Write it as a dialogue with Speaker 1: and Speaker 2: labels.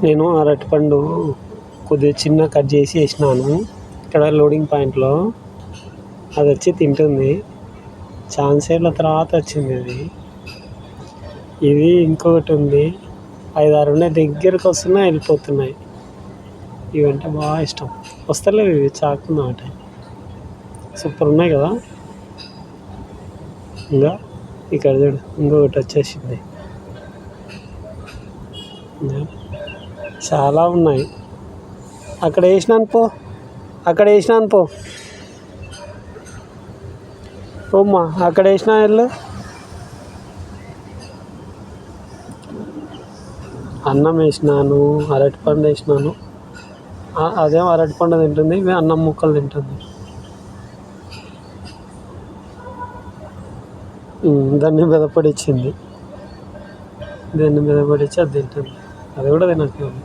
Speaker 1: నేను అరటిపండు కొద్దిగా చిన్న కట్ చేసి వేసినాను ఇక్కడ లోడింగ్ పాయింట్లో. అది వచ్చి తింటుంది. చాలా సేపల తర్వాత వచ్చింది అది. ఇది ఇంకొకటి ఉంది. 5-6 ఉన్నాయి, దగ్గరకు వస్తున్నాయి, వెళ్ళిపోతున్నాయి. ఇవంటే బాగా ఇష్టం. వస్తలేవు ఇవి చాకున్నా ఒకటి. సూపర్ ఉన్నాయి కదా. ఇంకా ఇక్కడ చూడు, ఇంకొకటి వచ్చేసింది. చాలా ఉన్నాయి. అక్కడ వేసినాను పో, అక్కడ వేసినాను పో. ఓమ్మా అక్కడ వేసినా వెళ్ళు. అన్నం వేసినాను, అరటిపండు వేసినాను. అదేమో అరటిపండు తింటుంది, ఇవి అన్నం ముక్కలు తింటుంది. దాన్ని మెదపడిచ్చింది, దాన్ని మెదపడిచ్చి అది తింటుంది. అది కూడా తినట్లేదు.